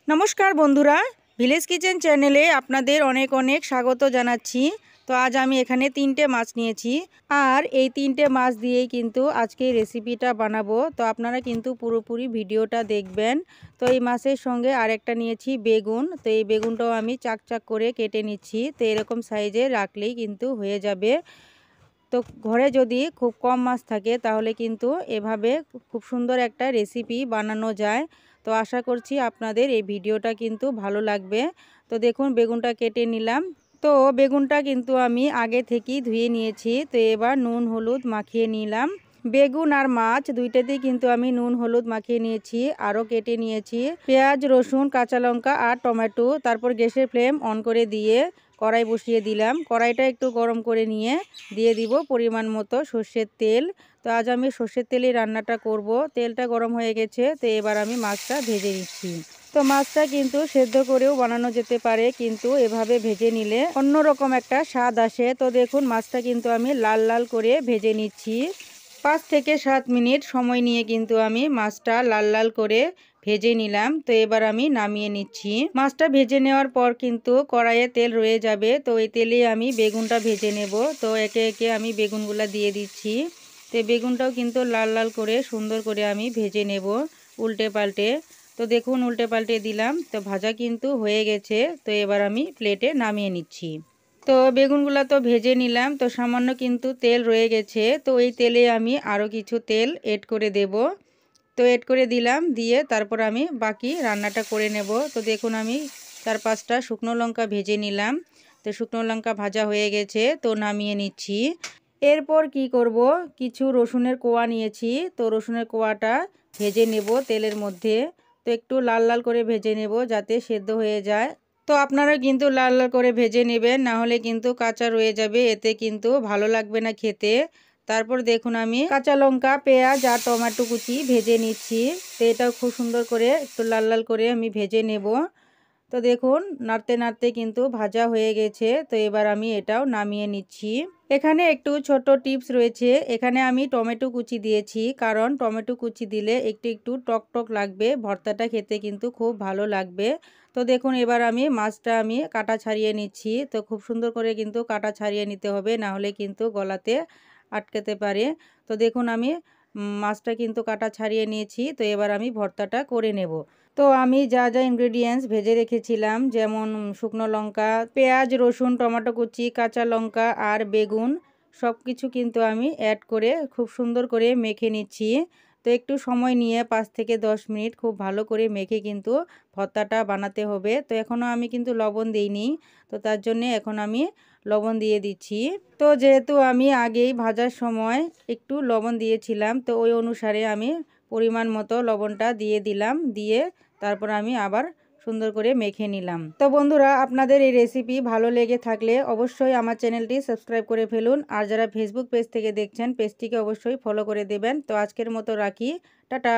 নমস্কার বন্ধুরা, village kitchen চ্যানেলে আপনাদের অনেক অনেক স্বাগত জানাচ্ছি। তো আজ আমি এখানে 3টে মাছ নিয়েছি আর এই 3টে মাছ দিয়েই কিন্তু আজকে রেসিপিটা বানাবো। তো আপনারা কিন্তু পুরোপুরি ভিডিওটা দেখবেন। তো এই মাছের সঙ্গে আরেকটা নিয়েছি বেগুন। তো এই বেগুনটাও আমি চাক চাক করে কেটে নিচ্ছি। তো এরকম সাইজে রাখলেই কিন্তু হয়ে যাবে। তো ঘরে যদি খুব কম মাছ থাকে তাহলে কিন্তু এভাবে খুব সুন্দর একটা রেসিপি বানানো যায়। তো আশা করছি আপনাদের এই ভিডিওটা কিন্তু ভালো লাগবে। তো দেখুন বেগুনটা কেটে নিলাম। তো বেগুনটা কিন্তু আমি আগে থেকেই ধুয়ে নিয়েছি। তো এবার নুন হলুদ মাখিয়ে নিলাম। বেগুন আর মাছ দুইটাতেই কিন্তু আমি নুন হলুদ মাখিয়ে নিয়েছি। আরও কেটে নিয়েছি পেঁয়াজ, রসুন, কাঁচা লঙ্কা আর টমেটো। তারপর গ্যাসের ফ্লেম অন করে দিয়ে কড়াই বসিয়ে দিলাম। কড়াইটা একটু গরম করে নিয়ে দিয়ে দিব পরিমাণ মতো সর্ষের তেল। তো আজ আমি সর্ষের তেলেই রান্নাটা করব। তেলটা গরম হয়ে গেছে। তো এবার আমি মাছটা ভেজে নিচ্ছি। তো মাছটা কিন্তু সেদ্ধ করেও বানানো যেতে পারে, কিন্তু এভাবে ভেজে নিলে অন্যরকম একটা স্বাদ আসে। তো দেখুন মাছটা কিন্তু আমি লাল লাল করে ভেজে নিচ্ছি। 5 থেকে 7 মিনিট সময় নিয়ে কিন্তু আমি মাছটা লাল লাল করে ভেজে নিলাম। তো এবার আমি নামিয়ে নিচ্ছি। মাছটা ভেজে নেওয়ার পর কিন্তু কড়াইয়ে তেল রয়ে যাবে। তো এই তেলে আমি বেগুনটা ভেজে নেব। তো একে একে আমি বেগুনগুলা দিয়ে দিচ্ছি। তো বেগুনটাও কিন্তু লাল লাল করে সুন্দর করে আমি ভেজে নেব উল্টে পাল্টে। তো দেখুন উল্টে পাল্টে দিলাম। তো ভাজা কিন্তু হয়ে গেছে। তো এবার আমি প্লেটে নামিয়ে নিচ্ছি। তো বেগুনগুলো তো ভেজে নিলাম। তো সামান্য কিন্তু তেল রয়ে গেছে। তো এই তেলে আমি আরও কিছু তেল এড করে দেব। তো এড করে দিলাম, দিয়ে তারপর আমি বাকি রান্নাটা করে নেব। তো দেখুন আমি 4-5টা শুকনো লঙ্কা ভেজে নিলাম। তো শুকনো লঙ্কা ভাজা হয়ে গেছে। তো নামিয়ে নিচ্ছি। এরপর কি করব, কিছু রসুনের কোয়া নিয়েছি। তো রসুনের কোয়াটা ভেজে নেব তেলের মধ্যে। তো একটু লাল লাল করে ভেজে নেব যাতে সেদ্ধ হয়ে যায়। তো আপনারা কিন্তু লাল লাল করে ভেজে নেবেন, না হলে কিন্তু কাঁচা রয়ে যাবে, এতে কিন্তু ভালো লাগবে না খেতে। তারপর দেখুন আমি কাঁচা লঙ্কা, পেঁয়াজ আর টমেটো কুচি ভেজে নিচ্ছি। তো এটাও খুব সুন্দর করে একটু লাল লাল করে আমি ভেজে নেব। তো দেখুন নাড়তে নাড়তে কিন্তু ভাজা হয়ে গেছে। তো এবার আমি এটাও নামিয়ে নিচ্ছি। এখানে একটু ছোট টিপস রয়েছে। এখানে আমি টমেটো কুচি দিয়েছি, কারণ টমেটো কুচি দিলে একটু একটু টক টক লাগবে, ভর্তাটা খেতে কিন্তু খুব ভালো লাগবে। তো দেখুন এবার আমি মাছটা আমি কাটা ছাড়িয়ে নিচ্ছি। তো খুব সুন্দর করে কিন্তু কাটা ছাড়িয়ে নিতে হবে, না হলে কিন্তু গলাতে আটকাতে পারে। তো দেখুন আমি মাছটা কিন্তু কাটা ছাড়িয়ে নিয়েছি। তো এবার আমি ভর্তাটা করে নেব। তো আমি যা যা ইনগ্রেডিয়েন্টস ভেজে রেখেছিলাম, যেমন শুকনো লঙ্কা, পেঁয়াজ, রসুন, টমেটো কুচি, কাঁচা লঙ্কা আর বেগুন, সব কিছু কিন্তু আমি অ্যাড করে খুব সুন্দর করে মেখে নিচ্ছি। তো একটু সময় নিয়ে 5 থেকে 10 মিনিট খুব ভালো করে মেখে কিন্তু ভর্তাটা বানাতে হবে। তো এখনও আমি কিন্তু লবণ দিইনি। তো তার জন্যে এখন আমি লবণ দিয়ে দিচ্ছি। তো যেহেতু আমি আগেই ভাজার সময় একটু লবণ দিয়েছিলাম, তো ওই অনুসারে আমি পরিমাণ মতো লবণটা দিয়ে দিলাম। দিয়ে তারপর আমি আবার সুন্দর করে মেখে নিলাম। তো বন্ধুরা, আপনাদের এই রেসিপি ভালো লেগে থাকলে অবশ্যই আমার চ্যানেলটি সাবস্ক্রাইব করে ফেলুন। আর যারা ফেসবুক পেজ থেকে দেখছেন, পেজটিকে অবশ্যই ফলো করে দেবেন। তো আজকের মতো রাখি, টাটা।